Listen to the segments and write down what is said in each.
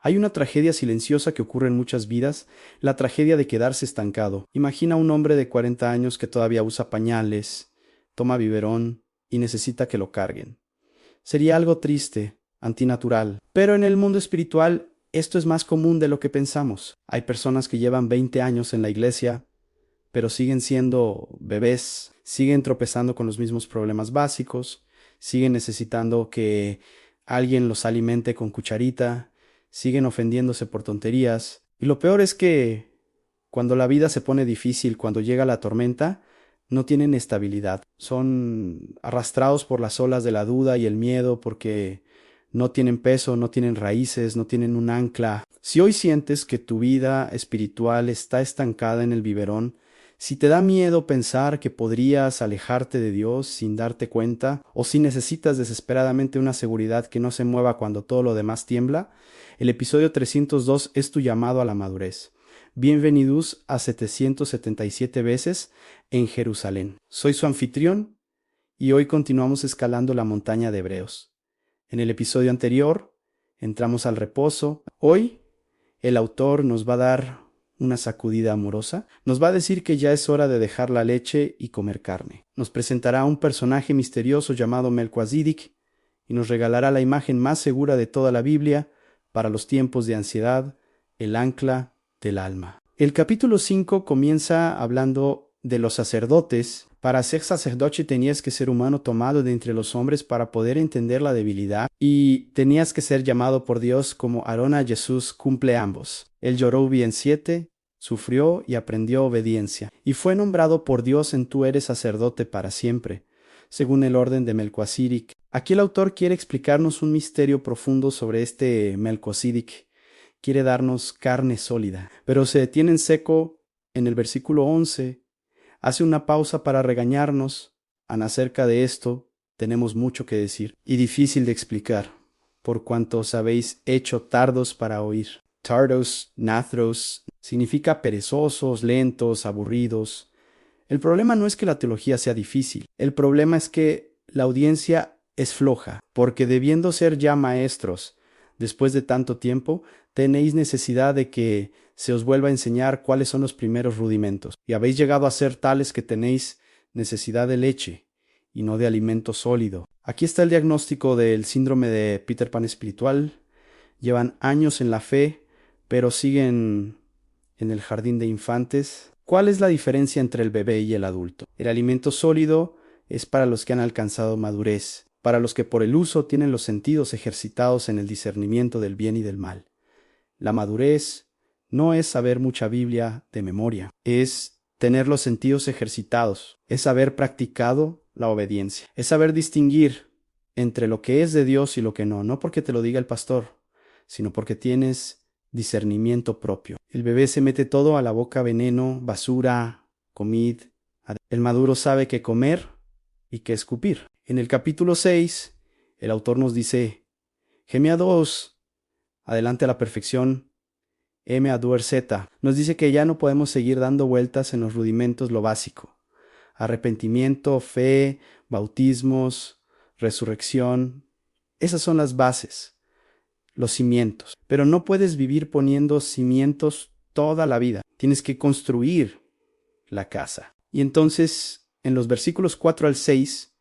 Hay una tragedia silenciosa que ocurre en muchas vidas, la tragedia de quedarse estancado. Imagina a un hombre de 40 años que todavía usa pañales, toma biberón y necesita que lo carguen. Sería algo triste, antinatural. Pero en el mundo espiritual esto es más común de lo que pensamos. Hay personas que llevan 20 años en la iglesia, pero siguen siendo bebés, siguen tropezando con los mismos problemas básicos, siguen necesitando que alguien los alimente con cucharita, siguen ofendiéndose por tonterías. Y lo peor es que cuando la vida se pone difícil, cuando llega la tormenta, no tienen estabilidad. Son arrastrados por las olas de la duda y el miedo porque no tienen peso, no tienen raíces, no tienen un ancla. Si hoy sientes que tu vida espiritual está estancada en el biberón, si te da miedo pensar que podrías alejarte de Dios sin darte cuenta, o si necesitas desesperadamente una seguridad que no se mueva cuando todo lo demás tiembla, el episodio 302 es tu llamado a la madurez. Bienvenidos a 777 veces en Jerusalén. Soy su anfitrión y hoy continuamos escalando la montaña de Hebreos. En el episodio anterior entramos al reposo. Hoy el autor nos va a dar una sacudida amorosa. Nos va a decir que ya es hora de dejar la leche y comer carne. Nos presentará un personaje misterioso llamado Melquisedec y nos regalará la imagen más segura de toda la Biblia para los tiempos de ansiedad, el ancla del alma. El capítulo 5 comienza hablando de los sacerdotes. Para ser sacerdote tenías que ser humano tomado de entre los hombres para poder entender la debilidad y tenías que ser llamado por Dios como Aarón a Jesús cumple ambos. Él lloró bien 7, sufrió y aprendió obediencia y fue nombrado por Dios en tú eres sacerdote para siempre, según el orden de Melquisedec. Aquí el autor quiere explicarnos un misterio profundo sobre este Melquisedec. Quiere darnos carne sólida, pero se detiene en seco en el versículo 11. Hace una pausa para regañarnos. Acerca de esto tenemos mucho que decir y difícil de explicar, por cuanto os habéis hecho tardos para oír. Tardos, nathros, significa perezosos, lentos, aburridos. El problema no es que la teología sea difícil, el problema es que la audiencia es floja, porque debiendo ser ya maestros, después de tanto tiempo, tenéis necesidad de que se os vuelva a enseñar cuáles son los primeros rudimentos, y habéis llegado a ser tales que tenéis necesidad de leche y no de alimento sólido. Aquí está el diagnóstico del síndrome de Peter Pan espiritual. Llevan años en la fe, pero siguen en el jardín de infantes. ¿Cuál es la diferencia entre el bebé y el adulto? El alimento sólido es para los que han alcanzado madurez, para los que por el uso tienen los sentidos ejercitados en el discernimiento del bien y del mal. La madurez no es saber mucha Biblia de memoria, es tener los sentidos ejercitados, es haber practicado la obediencia, es saber distinguir entre lo que es de Dios y lo que no, no porque te lo diga el pastor, sino porque tienes discernimiento propio. El bebé se mete todo a la boca, veneno, basura, comid. El maduro sabe qué comer y qué escupir. En el capítulo 6, el autor nos dice, Gemiados, adelante a la perfección, M a duer Z. Nos dice que ya no podemos seguir dando vueltas en los rudimentos lo básico. Arrepentimiento, fe, bautismos, resurrección. Esas son las bases, los cimientos. Pero no puedes vivir poniendo cimientos toda la vida. Tienes que construir la casa. Y entonces, en los versículos 4 al 6,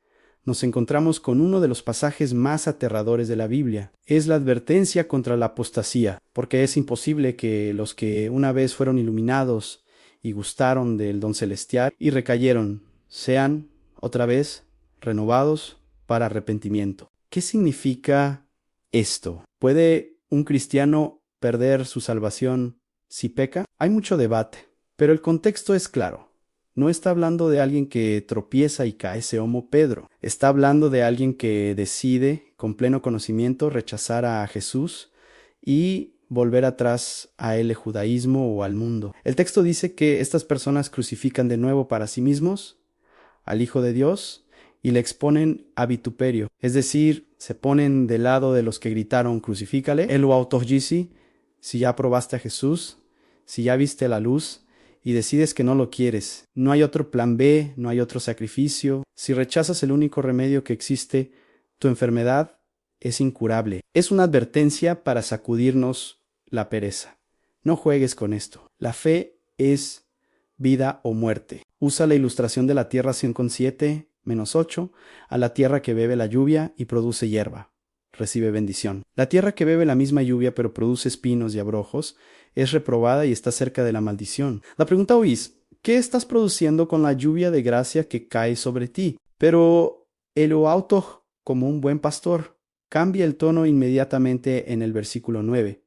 nos encontramos con uno de los pasajes más aterradores de la Biblia. Es la advertencia contra la apostasía, porque es imposible que los que una vez fueron iluminados y gustaron del don celestial y recayeron, sean otra vez renovados para arrepentimiento. ¿Qué significa esto? ¿Puede un cristiano perder su salvación si peca? Hay mucho debate, pero el contexto es claro. No está hablando de alguien que tropieza y cae, se homo Pedro. Está hablando de alguien que decide, con pleno conocimiento, rechazar a Jesús y volver atrás a el judaísmo o al mundo. El texto dice que estas personas crucifican de nuevo para sí mismos al Hijo de Dios y le exponen a vituperio. Es decir, se ponen del lado de los que gritaron crucifícale. El autogisi, si ya probaste a Jesús, si ya viste la luz, y decides que no lo quieres. No hay otro plan B, no hay otro sacrificio. Si rechazas el único remedio que existe, tu enfermedad es incurable. Es una advertencia para sacudirnos la pereza. No juegues con esto. La fe es vida o muerte. Usa la ilustración de la tierra 100,7-8 a la tierra que bebe la lluvia y produce hierba. Recibe bendición. La tierra que bebe la misma lluvia pero produce espinos y abrojos es reprobada y está cerca de la maldición. La pregunta hoy es, ¿qué estás produciendo con la lluvia de gracia que cae sobre ti? Pero el autor, como un buen pastor, cambia el tono inmediatamente en el versículo 9.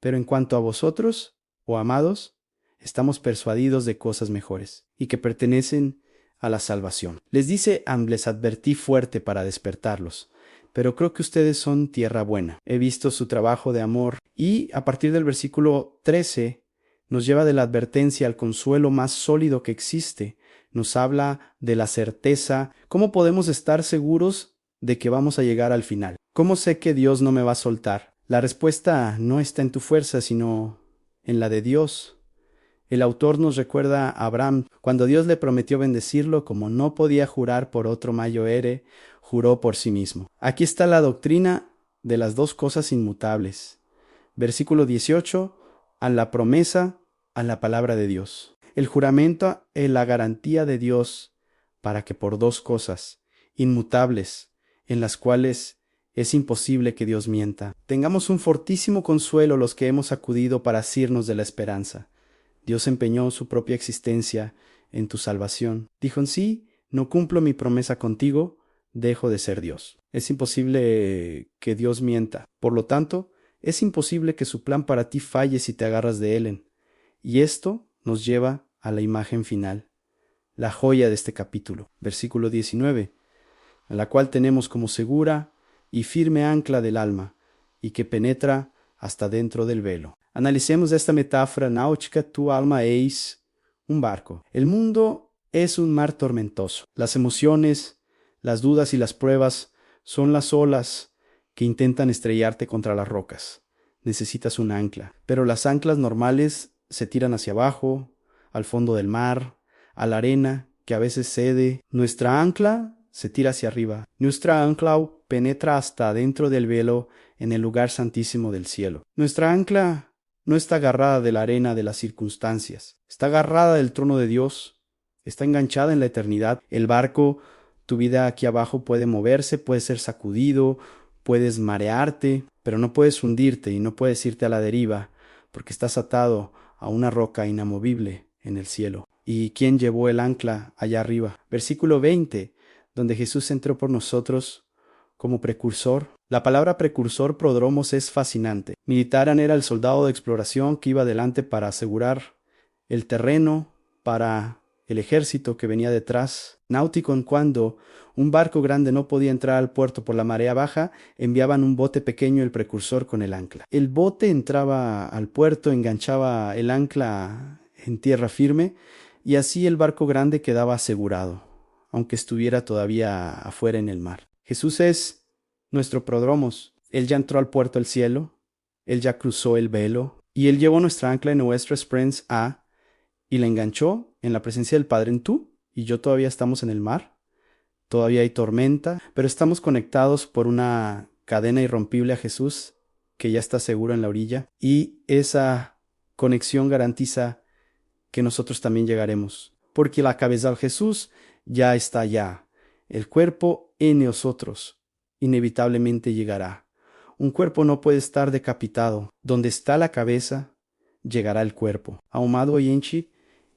Pero en cuanto a vosotros, oh amados, estamos persuadidos de cosas mejores y que pertenecen a la salvación. Les dice, les advertí fuerte para despertarlos, pero creo que ustedes son tierra buena. He visto su trabajo de amor y a partir del versículo 13 nos lleva de la advertencia al consuelo más sólido que existe. Nos habla de la certeza, cómo podemos estar seguros de que vamos a llegar al final. ¿Cómo sé que Dios no me va a soltar? La respuesta no está en tu fuerza, sino en la de Dios. El autor nos recuerda a Abraham, cuando Dios le prometió bendecirlo, como no podía jurar por otro mayo ere, juró por sí mismo. Aquí está la doctrina de las dos cosas inmutables. Versículo 18, a la promesa, a la palabra de Dios. El juramento es la garantía de Dios para que por dos cosas inmutables, en las cuales es imposible que Dios mienta, tengamos un fortísimo consuelo los que hemos acudido para asirnos de la esperanza. Dios empeñó su propia existencia en tu salvación. Dijo en sí, no cumplo mi promesa contigo, dejo de ser Dios. Es imposible que Dios mienta. Por lo tanto, es imposible que su plan para ti falle si te agarras de él. Y esto nos lleva a la imagen final, la joya de este capítulo, versículo 19, a la cual tenemos como segura y firme ancla del alma, y que penetra hasta dentro del velo. Analicemos esta metáfora náutica. Tu alma es un barco. El mundo es un mar tormentoso. Las emociones, las dudas y las pruebas son las olas que intentan estrellarte contra las rocas. Necesitas un ancla. Pero las anclas normales se tiran hacia abajo, al fondo del mar, a la arena, que a veces cede. Nuestra ancla se tira hacia arriba. Nuestra ancla penetra hasta dentro del velo en el lugar santísimo del cielo. Nuestra ancla no está agarrada de la arena de las circunstancias. Está agarrada del trono de Dios. Está enganchada en la eternidad. El barco, tu vida aquí abajo puede moverse, puede ser sacudido, puedes marearte, pero no puedes hundirte y no puedes irte a la deriva, porque estás atado a una roca inamovible en el cielo. ¿Y quién llevó el ancla allá arriba? Versículo 20, donde Jesús entró por nosotros como precursor. La palabra precursor, prodromos, es fascinante. Militaran era el soldado de exploración que iba adelante para asegurar el terreno para el ejército que venía detrás. Náutico, en cuando un barco grande no podía entrar al puerto por la marea baja, enviaban un bote pequeño, el precursor, con el ancla. El bote entraba al puerto, enganchaba el ancla en tierra firme y así el barco grande quedaba asegurado, aunque estuviera todavía afuera en el mar. Jesús es nuestro prodromos. Él ya entró al puerto del cielo, Él ya cruzó el velo y Él llevó nuestra ancla en nuestra Springs A y la enganchó en la presencia del Padre. En tú y yo todavía estamos en el mar, todavía hay tormenta, pero estamos conectados por una cadena irrompible a Jesús que ya está seguro en la orilla, y esa conexión garantiza que nosotros también llegaremos, porque la cabeza de Jesús ya está allá. El cuerpo en nosotros inevitablemente llegará. Un cuerpo no puede estar decapitado. Donde está la cabeza, llegará el cuerpo. Ahumado Oyenchi,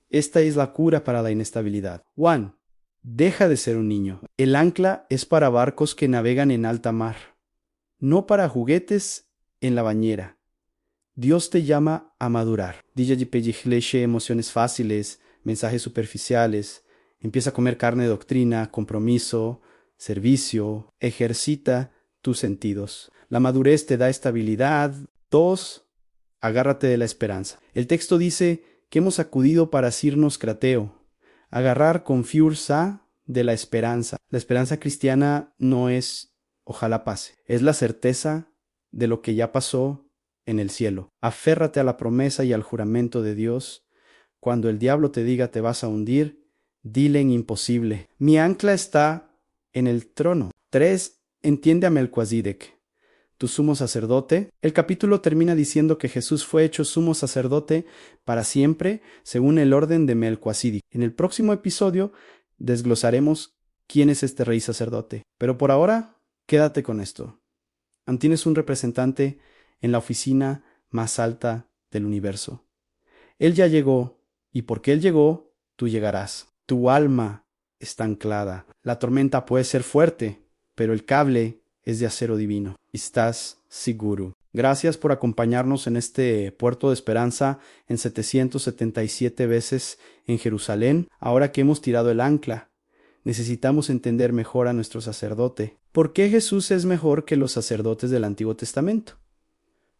esta es la cura para la inestabilidad. Juan, deja de ser un niño. El ancla es para barcos que navegan en alta mar, no para juguetes en la bañera. Dios te llama a madurar. Emociones fáciles, mensajes superficiales. Empieza a comer carne de doctrina, compromiso, servicio. Ejercita tus sentidos. La madurez te da estabilidad. 2. Agárrate de la esperanza. El texto dice que hemos acudido para asirnos crateo. Agarrar con fuerza de la esperanza. La esperanza cristiana no es ojalá pase. Es la certeza de lo que ya pasó en el cielo. Aférrate a la promesa y al juramento de Dios. Cuando el diablo te diga te vas a hundir, dile en imposible. Mi ancla está en el trono. 3. Entiende a Melquisedec. tu sumo sacerdote. El capítulo termina diciendo que Jesús fue hecho sumo sacerdote para siempre, según el orden de Melquisedec. En el próximo episodio desglosaremos quién es este rey sacerdote. Pero por ahora, quédate con esto. Tienes un representante en la oficina más alta del universo. Él ya llegó, y porque Él llegó, tú llegarás. Tu alma está anclada. La tormenta puede ser fuerte, pero el cable es de acero divino. Estás seguro. Gracias por acompañarnos en este puerto de esperanza en 777 veces en Jerusalén. Ahora que hemos tirado el ancla, necesitamos entender mejor a nuestro sacerdote. ¿Por qué Jesús es mejor que los sacerdotes del Antiguo Testamento?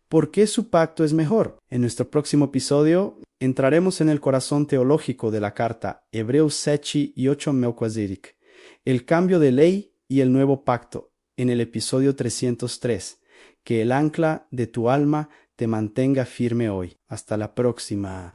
¿Por qué su pacto es mejor? En nuestro próximo episodio entraremos en el corazón teológico de la carta Hebreos 7 y 8 Melquisedec, el cambio de ley y el nuevo pacto, en el episodio 303. Que el ancla de tu alma te mantenga firme hoy. Hasta la próxima.